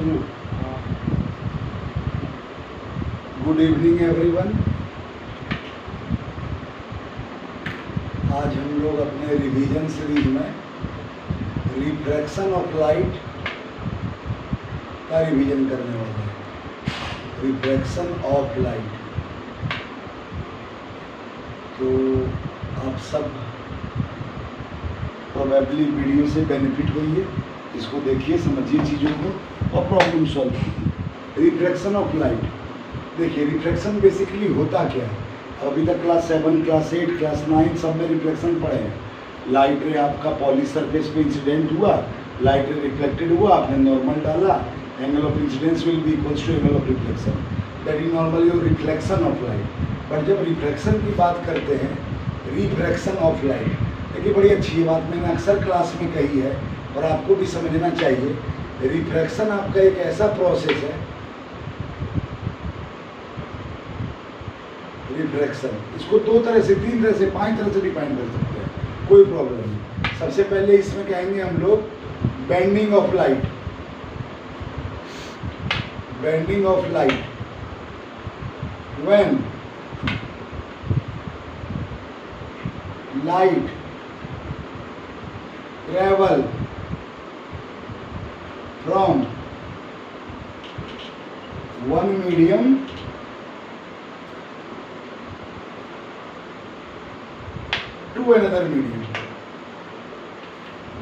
शुरू। Good evening everyone. आज हम लोग अपने रिवीजन सीरीज में रिफ्रैक्शन ऑफ लाइट का रिवीजन करने वाले हैं। रिफ्रैक्शन ऑफ लाइट, तो आप सब प्रोबेबली वीडियो से बेनिफिट हुई है। इसको देखिए, समझिए चीज़ों को और प्रॉब्लम सॉल्व कीजिए। रिफ्रैक्शन ऑफ लाइट, देखिए रिफ्रैक्शन बेसिकली होता क्या है। अभी तक क्लास 7, क्लास 8, क्लास 9 सब में रिफ्लेक्शन पढ़े हैं। लाइट रे आपका पॉली सरफेस पे इंसिडेंट हुआ, लाइट रे रिफ्लेक्टेड हुआ, आपने नॉर्मल डाला, angle of incidence will be equals to angle of reflection, that is normally your reflection of light. But जब रिफ्रैक्शन की बात करते हैं, रिफ्रैक्शन ऑफ लाइट, देखिए बड़ी अच्छी बात मैंने अक्सर क्लास में कही है और आपको भी समझना चाहिए। रिफ्रैक्शन आपका एक ऐसा प्रोसेस है, रिफ्रैक्शन इसको 2 तरह से, 3 तरह से, 5 तरह से डिफाइन कर सकते हैं, कोई प्रॉब्लम नहीं। सबसे पहले इसमें कहेंगे हम लोग bending of light. Bending of light when light travel from one medium to another medium,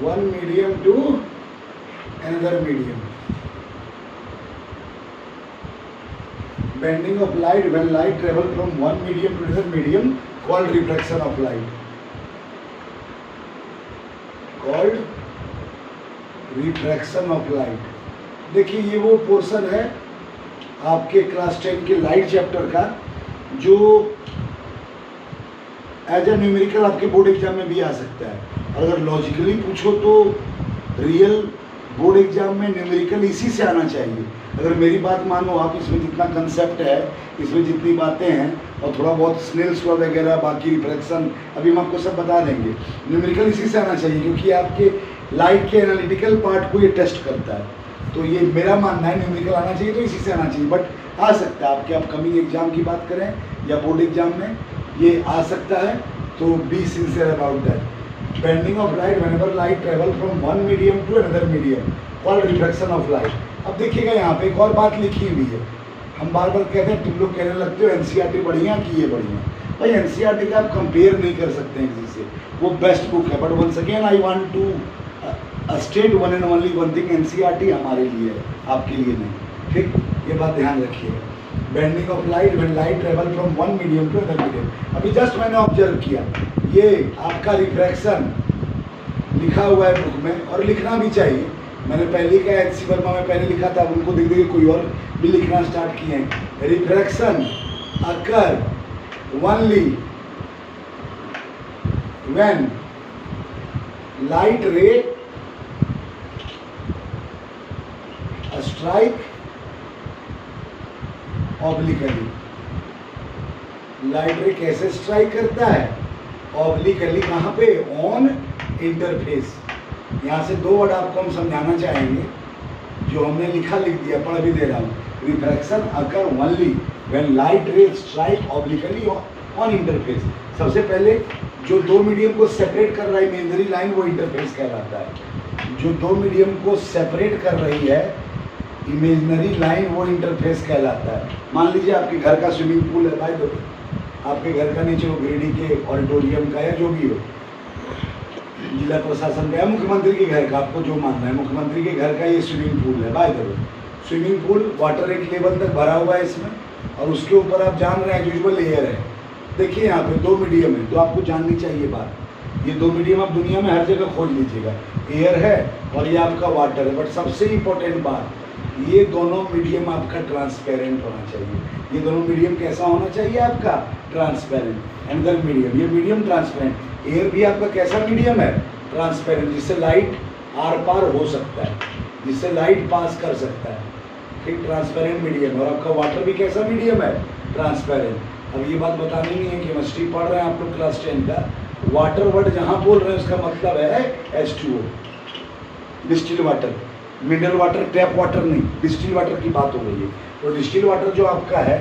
one medium to another medium. Bending of light when light travel from one medium to another medium called refraction of light, called refraction of light. देखिए ये वो portion है आपके class 10 के light chapter का जो as a numerical आपके board exam में भी आ सकता है। अगर लॉजिकली पूछो तो रियल बोर्ड एग्जाम में न्यूमेरिकल इसी से आना चाहिए। अगर मेरी बात मानो आप, इसमें जितना कंसेप्ट है, इसमें जितनी बातें हैं और थोड़ा बहुत स्नेल्स लॉ वगैरह, बाकी रिफ्रैक्शन अभी हम आपको सब बता देंगे, न्यूमेरिकल इसी से आना चाहिए क्योंकि आपके लाइट के एनालिटिकल पार्ट को ये टेस्ट करता है। तो ये मेरा मानना है, न्यूमेरिकल आना चाहिए तो इसी से आना चाहिए। बट आ सकता है आपके अपकमिंग एग्जाम की बात करें या बोर्ड एग्जाम में ये आ सकता है, तो be sincere about that. Bending of light whenever light travel from one medium to another medium called refraction of light. अब देखिएगा यहाँ पे एक और बात लिखी हुई है। हम बार बार कहते हैं, तुम लोग कहने लगते हो एनसीईआरटी बढ़िया की ये बढ़िया। भाई एनसीईआरटी का आप कंपेयर नहीं कर सकते हैं किसी से, वो बेस्ट बुक है। But once again I want to state one and only one thing, NCERT हमारे लिए है, आपके लिए नहीं। ठीक, ये बात ध्यान रखिएगा। Bending of light when light travel from one medium to other medium. अभी जस्ट मैंने ऑब्जर्व किया, ये आपका रिफ्रैक्शन लिखा हुआ है बुक में और लिखना भी चाहिए। मैंने पहले क्या एच.सी. वर्मा में पहले लिखा था, उनको देख देख कोई और भी लिखना स्टार्ट किए हैं। Refraction occur only when light रे स्ट्राइक ऑब्लिकली। लाइट रे कैसे स्ट्राइक करता है? ऑब्लिकली। कहाँ पे? On interface. यहाँ से 2 वर्ड आपको हम समझाना चाहेंगे, जो हमने लिखा लिख दिया, पढ़ भी दे रहा हूँ। Refraction occur only when light रे स्ट्राइक ऑब्लिकली ऑन इंटरफेस। सबसे पहले जो 2 मीडियम को सेपरेट कर रहा है इमेजिनरी लाइन, वो इंटरफेस कहलाता है। जो 2 मीडियम को सेपरेट कर रही है इमेजिनरी लाइन, वो इंटरफेस कहलाता है। मान लीजिए आपके घर का स्विमिंग पूल है, भाई देखो आपके घर का नीचे वो गिरिडी के ऑडिटोरियम का या जो भी हो, जिला प्रशासन का या मुख्यमंत्री के घर का, आपको जो मानना है, मुख्यमंत्री के घर का ये स्विमिंग पूल है। भाई देखो स्विमिंग पूल वाटर एक लेवल तक भरा हुआ है इसमें, और उसके ऊपर आप जान रहे हैं यूजुअल एयर है। देखिए यहाँ पे 2 मीडियम है, तो आपको जाननी चाहिए बात, ये 2 मीडियम आप दुनिया में हर जगह खोज लीजिएगा, एयर है और ये आपका वाटर है। बट सबसे इम्पोर्टेंट बात, ये दोनों मीडियम आपका ट्रांसपेरेंट होना चाहिए। ये दोनों मीडियम कैसा होना चाहिए आपका? ट्रांसपेरेंट। एंडर मीडियम, ये मीडियम ट्रांसपेरेंट। एयर भी आपका कैसा मीडियम है? ट्रांसपेरेंट, जिससे लाइट आर पार हो सकता है, जिससे लाइट पास कर सकता है। ठीक, ट्रांसपेरेंट मीडियम। और आपका वाटर भी कैसा मीडियम है? ट्रांसपेरेंट। अब ये बात बतानी नहीं है, केमिस्ट्री पढ़ रहे हैं आप लोग क्लास 10 का, वाटर वर्ड जहाँ बोल रहे हैं उसका मतलब है H2O, distil water. Mineral water, tap water नहीं, डिस्टिल वाटर की बात हो रही है। तो डिस्टिल वाटर जो आपका है,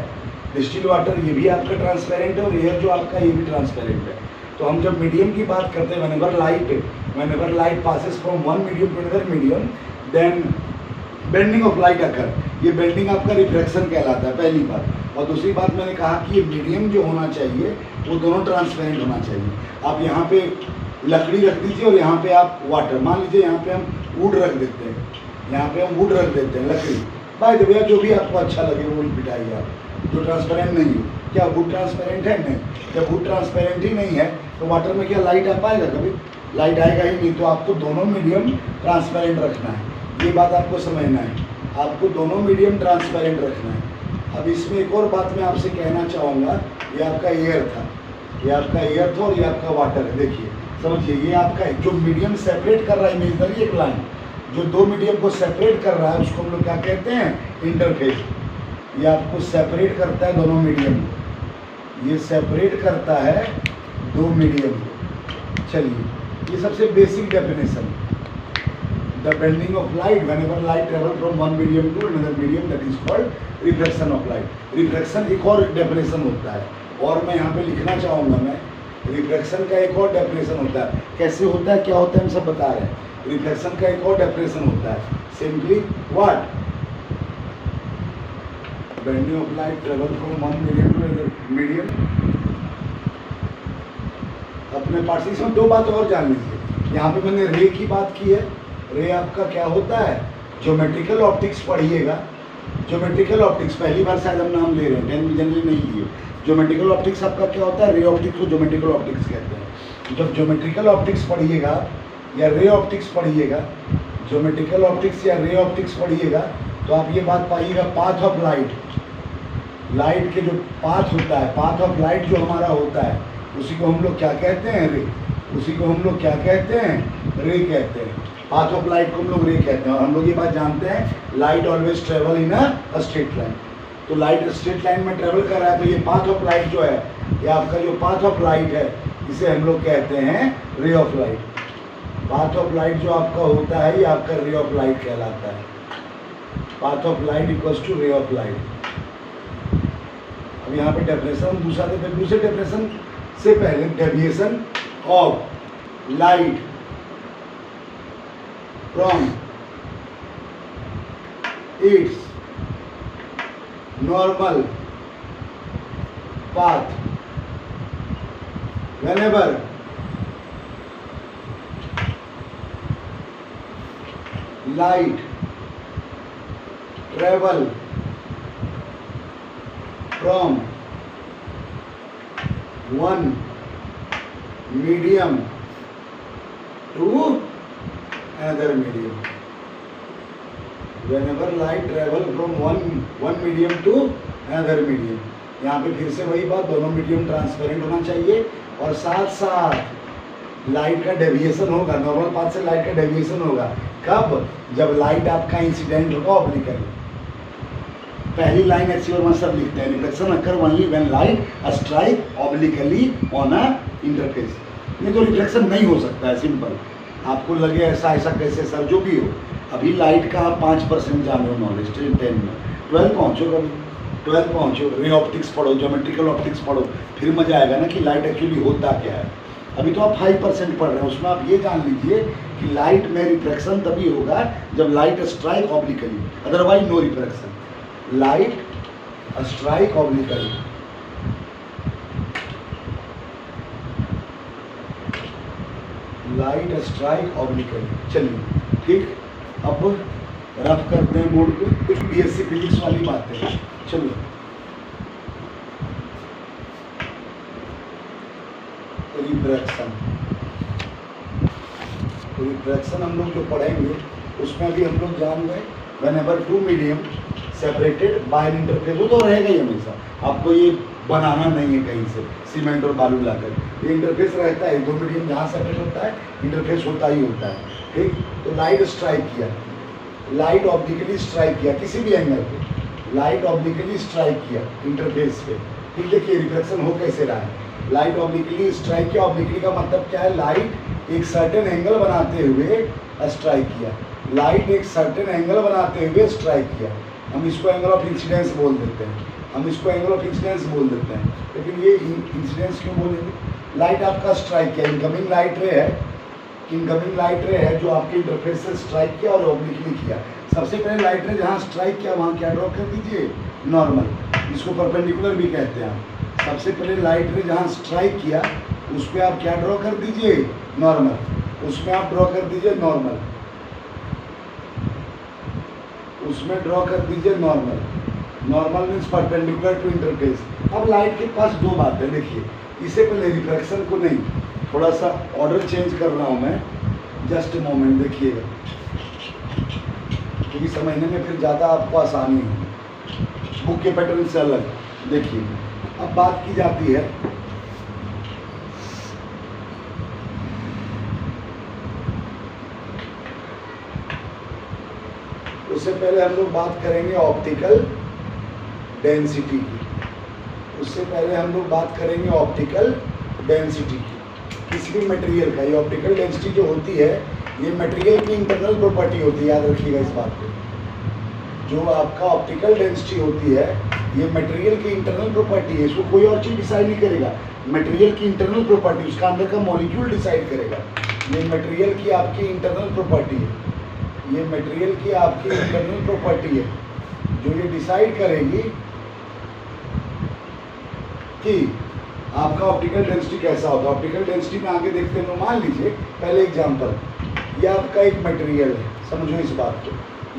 डिस्टिल वाटर ये भी आपका ट्रांसपेरेंट है और एयर जो आपका ये भी ट्रांसपेरेंट है। तो हम जब मीडियम की बात करते हैं, whenever light passes from one medium to another medium, then bending of light occur, ये बेंडिंग आपका रिफ्रैक्शन कहलाता है, पहली बात। और दूसरी बात मैंने कहा कि ये मीडियम जो होना चाहिए वो दोनों ट्रांसपेरेंट होना चाहिए। आप यहाँ पे लकड़ी रख दीजिए और यहाँ पे आप वाटर, मान लीजिए यहाँ पे हम वुड रख देते हैं, यहाँ पे हम वुड रख देते हैं, लकड़ी, बाय द वे जो भी आपको अच्छा लगे वो बिठाइए आप, जो ट्रांसपेरेंट नहीं हो। क्या वुड ट्रांसपेरेंट है? नहीं। जब वुड ट्रांसपेरेंट ही नहीं है तो वाटर में क्या लाइट आ पाएगा? कभी लाइट आएगा ही नहीं। तो आपको दोनों मीडियम ट्रांसपेरेंट रखना है, ये बात आपको समझना है, आपको दोनों मीडियम ट्रांसपेरेंट रखना है। अब इसमें एक और बात मैं आपसे कहना चाहूँगा, ये आपका एयर था, ये आपका एयर था और ये आपका वाटर है। देखिए समझिए, ये आपका जो मीडियम सेपरेट कर रहा है इमेजिनरी एक लाइन, जो दो मीडियम को सेपरेट कर रहा है उसको हम लोग क्या कहते हैं? इंटरफेस। ये आपको सेपरेट करता है दोनों मीडियम को, ये सेपरेट करता है दो मीडियम को। चलिए, ये सबसे बेसिक definition, the bending of light whenever light travel from one medium to another medium, that is called reflection of light. Reflection एक और डेफिनेशन होता है, और मैं यहाँ पे लिखना चाहूँगा, मैं रिफ्लेक्शन का एक और डेफिनेशन होता है। कैसे होता है, क्या होता है, हम सब बता रहे हैं। रिफ्लेक्शन का एक और डेफिनेशन होता है, simply what? Bending of light travel from one medium to another medium. अपने पार्ट में दो बात और जान लीजिए। यहाँ पे मैंने रे की बात की है। रे आपका क्या होता है? ज्योमेट्रिकल ऑप्टिक्स पढ़िएगा। ज्योमेट्रिकल ऑप्टिक्स पहली बार शायद हम नाम ले रहे हैं, 10th में जनरली नहीं लिए। ज्योमेट्रिकल ऑप्टिक्स आपका क्या होता है? रे ऑप्टिक्स को ज्योमेट्रिकल ऑप्टिक्स कहते हैं। जब ज्योमेट्रिकल ऑप्टिक्स पढ़िएगा या रे ऑप्टिक्स पढ़िएगा, ज्योमेट्रिकल ऑप्टिक्स या रे ऑप्टिक्स पढ़िएगा, तो आप ये बात पाइएगा, पाथ ऑफ लाइट, लाइट के जो पाथ होता है, पाथ ऑफ लाइट जो हमारा होता है, उसी को हम लोग क्या कहते हैं? रे। उसी को हम लोग क्या कहते हैं? रे कहते हैं। पाथ ऑफ लाइट को हम लोग रे कहते हैं। और हम लोग ये बात जानते हैं, light always travel in a straight line. तो लाइट स्ट्रेट लाइन में ट्रेवल कर रहा है, तो ये पाथ ऑफ लाइट जो है, ये आपका जो पाथ ऑफ लाइट है, इसे हम लोग कहते हैं रे of light. Path of light जो आपका होता है, ये आपका रे ऑफ लाइट कहलाता है। Path of light equals to ray of light. अब यहाँ पे डेफिनेशन दूसरे डेफिनेशन से पहले, deviation of light from its normal path whenever light travel from one medium to another medium. Whenever light travel from one medium to another medium. यहाँ पे फिर से वही बात, दोनों मीडियम ट्रांसपेरेंट होना चाहिए और साथ साथ लाइट का डेविएशन होगा, नॉर्मल पाथ से लाइट का डेविएशन होगा। कब? जब लाइट आपका इंसिडेंट होगा ऑब्लिकली। पहली लाइन ऐसी और सब लिखते हैं, reflection occur only when light strike obliquely on a interface. नहीं तो रिफ्लेक्शन नहीं हो सकता है, सिंपल। आपको लगे ऐसा कैसे सर, जो भी हो। अभी लाइट का आप 5% जान रहे हो नॉलेज 10 में, 12 पहुँचो, कभी 12 पहुँचो, रे ऑप्टिक्स पढ़ो, ज्योमेट्रिकल ऑप्टिक्स पढ़ो, फिर मजा आएगा ना कि लाइट एक्चुअली होता क्या है। अभी तो आप 5% पढ़ रहे हैं, उसमें आप ये जान लीजिए कि लाइट में रिफ्लेक्शन तभी होगा जब light strike obliquely, otherwise no reflection. Light strike obliquely, light strike obliquely. चलिए ठीक, अब रफ करते हैं बोर्ड को, कुछ बीएससी फिजिक्स वाली बातें। चलो रिफ्रैक्शन हम लोग जो पढ़ेंगे उसमें भी हम लोग जान गए, whenever two medium separated by an interface, वो तो रहेगा ही हमेशा, आपको ये बनाना नहीं है कहीं से सीमेंट और बालू लाकर, ये इंटरफेस रहता है। दो मीडियम जहाँ सेपरेट होता है इंटरफेस होता ही होता है, ठीक। तो लाइट स्ट्राइक किया, लाइट ऑब्लिकली स्ट्राइक किया किसी भी एंगल पे, लाइट ऑब्लिकली स्ट्राइक किया इंटरफेस पे, ठीक। देखिए रिफ्लेक्शन हो कैसे रहा है, लाइट ऑब्लिकली स्ट्राइक किया। ऑब्लिकली का मतलब क्या है? लाइट एक सर्टेन एंगल बनाते हुए स्ट्राइक किया। लाइट एक सर्टेन एंगल बनाते हुए स्ट्राइक किया, हम इसको एंगल ऑफ इंसिडेंस बोल देते हैं, हम इसको एंगल ऑफ इंसिडेंस बोल देते हैं, लेकिन ये इंसिडेंस क्यों बोलेंगे? लाइट आपका स्ट्राइक किया, इनकमिंग लाइट रे है, इनकमिंग लाइट रे है जो आपके इंटरफेस से स्ट्राइक किया और ऑब्लिकली किया। सबसे पहले लाइट रे जहाँ स्ट्राइक किया वहाँ क्या ड्रॉ कर दीजिए? नॉर्मल, इसको परपेंडिकुलर भी कहते हैं। सबसे पहले लाइट रे जहाँ स्ट्राइक किया उस पर आप क्या ड्रॉ कर दीजिए? नॉर्मल, उसमें आप ड्रॉ कर दीजिए नॉर्मल, उसमें ड्रॉ कर दीजिए normal. Normal means perpendicular to interface. अब लाइट के पास दो बातें, देखिए इससे पहले रिफ्लेक्शन को नहीं, थोड़ा सा ऑर्डर चेंज कर रहा हूँ मैं, जस्ट मोमेंट देखिएगा, क्योंकि समझने में फिर ज़्यादा आपको आसानी होगी, बुक के पैटर्न से अलग। देखिए अब बात की जाती है उससे पहले हम लोग बात करेंगे ऑप्टिकल डेंसिटी की, उससे पहले हम लोग बात करेंगे ऑप्टिकल डेंसिटी की किसी भी मटेरियल का। ये ऑप्टिकल डेंसिटी जो होती है ये मटेरियल की इंटरनल प्रॉपर्टी होती है, याद रखिएगा इस बात को। जो आपका ऑप्टिकल डेंसिटी होती है ये मटेरियल की इंटरनल प्रॉपर्टी है, इसको कोई और चीज़ डिसाइड नहीं करेगा, मटेरियल की इंटरनल प्रॉपर्टी, उसका अंदर का मॉलिक्यूल डिसाइड करेगा। ये मटेरियल की आपकी इंटरनल प्रॉपर्टी है, ये मटेरियल की आपकी इंटरनल प्रॉपर्टी है जो ये डिसाइड करेगी कि आपका ऑप्टिकल डेंसिटी कैसा होगा। ऑप्टिकल डेंसिटी में आगे देखते हैं, मान लीजिए पहले एग्जांपल, ये आपका एक मटेरियल है, समझो इस बात को,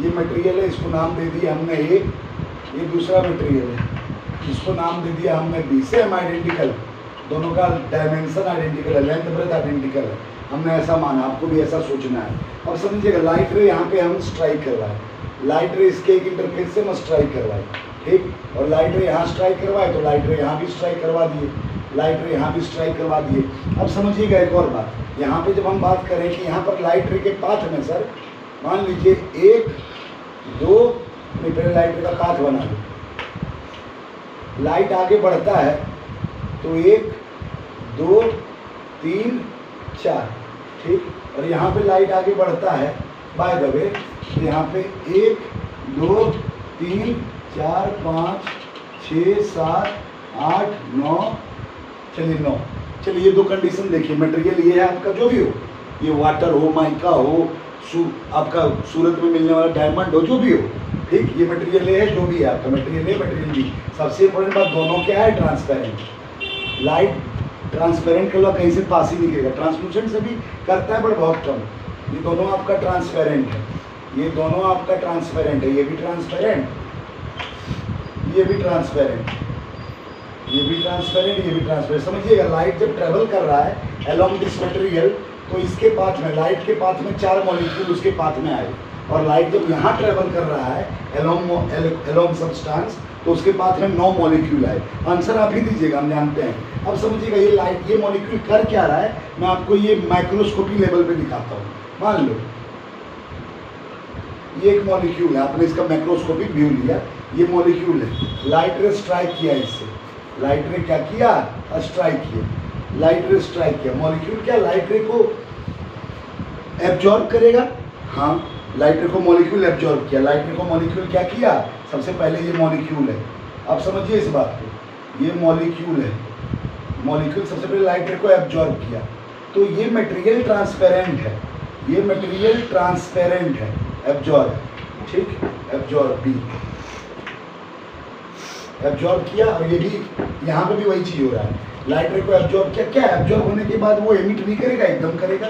ये मटेरियल है, इसको नाम दे दिया हमने ए, ये दूसरा मटेरियल है, इसको नाम दे दिया हमने बी। सेम आइडेंटिकल, दोनों का डायमेंशन आइडेंटिकल है, लेंथ ब्रेथ आइडेंटिकल है, हमने ऐसा माना, आपको भी ऐसा सोचना है। अब समझिएगा लाइट रे यहाँ पे हम स्ट्राइक कर रहा है, लाइट रे इसके एक इंटरफेस से हम स्ट्राइक करवाए, ठीक, और लाइट रे यहाँ स्ट्राइक करवाए तो लाइट रे यहाँ भी स्ट्राइक करवा दिए, लाइट रे यहाँ भी स्ट्राइक करवा दिए। अब समझिएगा एक और बात, यहाँ पे जब हम बात करें कि यहाँ पर लाइट रे के पाथ में सर मान लीजिए 1 2, नहीं पहले लाइट रे का पाथ बना दो, लाइट आगे बढ़ता है तो 1 2 3 4, ठीक, और यहाँ पे लाइट आगे बढ़ता है बाय द वे, तो यहाँ पे 1 2 3 4 5 6 7 8 9, चलिए 9। चलिए ये दो कंडीशन देखिए, मटेरियल ये है आपका जो भी हो, ये वाटर हो, माइका हो, आपका सूरत में मिलने वाला डायमंड हो, जो भी हो, ठीक, ये मटेरियल है जो भी है आपका, मटेरियल है मटेरियल भी। सबसे इंपॉर्टेंट बात दोनों क्या है? ट्रांसपेरेंट। लाइट ट्रांसपेरेंट कलर कहीं से पास ही नहीं करेगा, ट्रांसलूसेंट से भी करता है बट बहुत कम। ये दोनों आपका ट्रांसपेरेंट है, ये दोनों आपका ट्रांसपेरेंट है, ये भी ट्रांसपेरेंट, ये भी ट्रांसपेरेंट, ये भी ट्रांसपेरेंट, ये भी ट्रांसपेरेंट। समझिएगा लाइट जब ट्रेवल कर रहा है अलोंग दिस मटेरियल तो इसके पाथ में, लाइट के पाथ में 4 मॉलिक्यूल उसके पाथ में आए, और लाइट जब यहाँ ट्रेवल कर रहा है अलोंग सब्सटेंस तो उसके पाथ में 9 मॉलिक्यूल आए। आंसर आप ही दीजिएगा, हम जानते हैं। अब समझिएगा ये लाइट, ये मॉलिक्यूल कर क्या रहा है, मैं आपको ये माइक्रोस्कोपी लेवल पे दिखाता हूँ। मान लो ये एक मॉलिक्यूल है, आपने इसका माइक्रोस्कोपिक व्यू लिया, ये मॉलिक्यूल है, लाइट रे स्ट्राइक किया इससे, लाइट रे क्या किया? स्ट्राइक किया, लाइट रे स्ट्राइक किया, मॉलिक्यूल क्या लाइट रे को एब्जॉर्ब करेगा? हाँ, लाइट रे को मॉलिक्यूल एब्जॉर्ब किया, लाइट रे को मॉलिक्यूल क्या किया? सबसे पहले ये मॉलिक्यूल है, अब समझिए इस बात को, ये मॉलिक्यूल है, मॉलिक्यूल सबसे पहले लाइट रे को एब्जॉर्ब किया, तो ये मटेरियल ट्रांसपेरेंट है, ये मटेरियल ट्रांसपेरेंट है, एब्जॉर्ब, ठीक, एब्जॉर्ब भी एब्जॉर्ब किया, और ये भी यहाँ पे भी वही चीज़ हो रहा है, लाइट रे को एब्जॉर्ब किया, क्या एब्जॉर्ब होने के बाद वो एमिट नहीं करेगा? एकदम करेगा,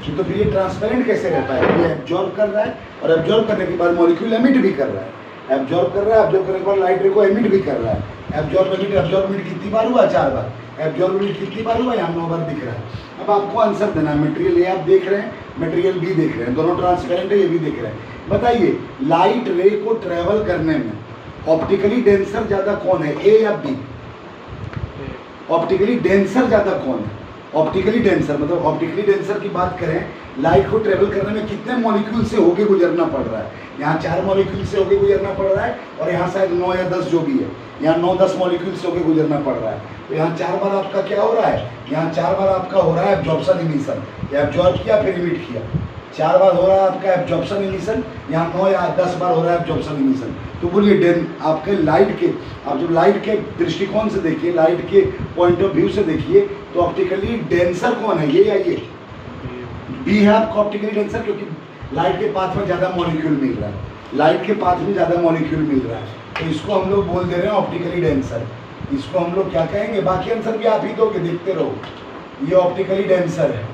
तो फिर ये ट्रांसपेरेंट कैसे रहता है? ये एब्जॉर्ब कर रहा है, और एब्जॉर्ब करने के बाद मॉलिक्यूल एमिट भी कर रहा है, एब्जॉर्ब कर रहा है, एब्जॉर्ब करने के बाद लाइट रे को एमिट भी कर रहा है, एब्जॉर्ब एमिट कितनी बार हुआ? 4 बार, एब्जॉर्ब एमिट कितनी बार हुआ? यहाँ 9 बार दिख रहा है। अब आपको आंसर देना है, मटेरियल ए आप देख रहे हैं, मटेरियल बी देख रहे हैं, दोनों ट्रांसपेरेंट है, ये भी देख रहे हैं। बताइए लाइट रे को ट्रेवल करने में ऑप्टिकली डेंसर ज़्यादा कौन है, ए या बी? ऑप्टिकली डेंसर ज़्यादा कौन है? ऑप्टिकली डेंसर, मतलब ऑप्टिकली डेंसर की बात करें, लाइट को ट्रेवल करने में कितने मॉलिक्यूल से होके गुजरना पड़ रहा है? यहाँ 4 मॉलिक्यूल से होके गुजरना पड़ रहा है, और यहाँ शायद 9 या 10 जो भी है, यहाँ 9-10 मॉलिक्यूल से होके गुजरना पड़ रहा है, तो यहाँ 4 बार आपका क्या हो रहा है? यहाँ 4 बार आपका हो रहा है एब्जॉर्प्शन इमिशन, एब्जॉर्ब किया फिर इमिट किया, 4 बार हो रहा है आपका एब्जॉर्प्शन इमिशन, यहाँ 9 या 10 बार हो रहा है एब्जॉर्प्शन इमिशन। तो बोलिए आपके लाइट के, आप जब लाइट के दृष्टिकोण से देखिए, लाइट के पॉइंट ऑफ व्यू से देखिए, तो ऑप्टिकली डेंसर कौन है, ये या ये? बी है आपका ऑप्टिकली डेंसर, क्योंकि लाइट के पाथ में ज़्यादा मॉलिक्यूल मिल रहा है, लाइट के पाथ में ज़्यादा मॉलिक्यूल मिल रहा है, तो इसको हम लोग बोल दे रहे हैं ऑप्टिकली डेंसर। इसको हम लोग क्या कहेंगे, बाकी आंसर भी आप ही दोगे, देखते रहो। ये ऑप्टिकली डेंसर है,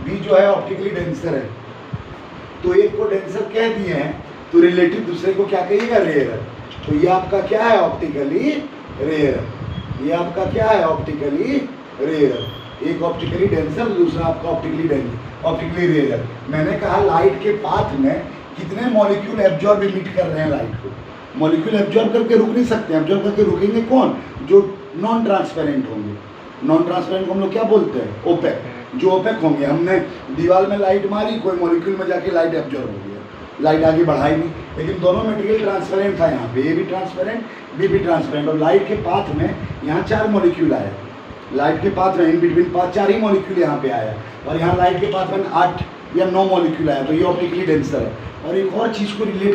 बी जो है ऑप्टिकली डेंसर है। तो एक को डेंसर कह दिए हैं, तो रिलेटिव दूसरे को क्या कहिएगा, रेयर। तो ये आपका क्या है, ऑप्टिकली रेयर। ये आपका क्या है, ऑप्टिकली रेयर। एक ऑप्टिकली डेंसर, दूसरा आपका ऑप्टिकली रेयर। मैंने कहा लाइट के पाथ में कितने मॉलिक्यूल एब्जॉर्ब इमिट कर रहे हैं लाइट को। मॉलिक्यूल एब्जॉर्ब करके रुक नहीं सकते, एब्जॉर्ब करके रुकेंगे कौन, जो नॉन ट्रांसपेरेंट होंगे। नॉन ट्रांसपेरेंट को हम लोग क्या बोलते हैं, ओपेक। जो ओपेक होंगे, हमने दीवार में लाइट मारी, कोई मॉलिक्यूल में जाके लाइट एब्जॉर्ब हो गया, लाइट आगे बढ़ाई नहीं, लेकिन दोनों मटेरियल ट्रांसपेरेंट था। यहाँ पे ए भी ट्रांसपेरेंट, बी भी ट्रांसपेरेंट। और लाइट के पाथ में यहाँ 4 मॉलिक्यूल आया, लाइट के पाथ में in between path 4 he molecule यहाँ पे आया, और यहाँ लाइट के पाथ में 8 या 9 मॉलिक्यूल आया। तो ये ऑप्टिकली डेंसर है। और एक और चीज़ को रिलेट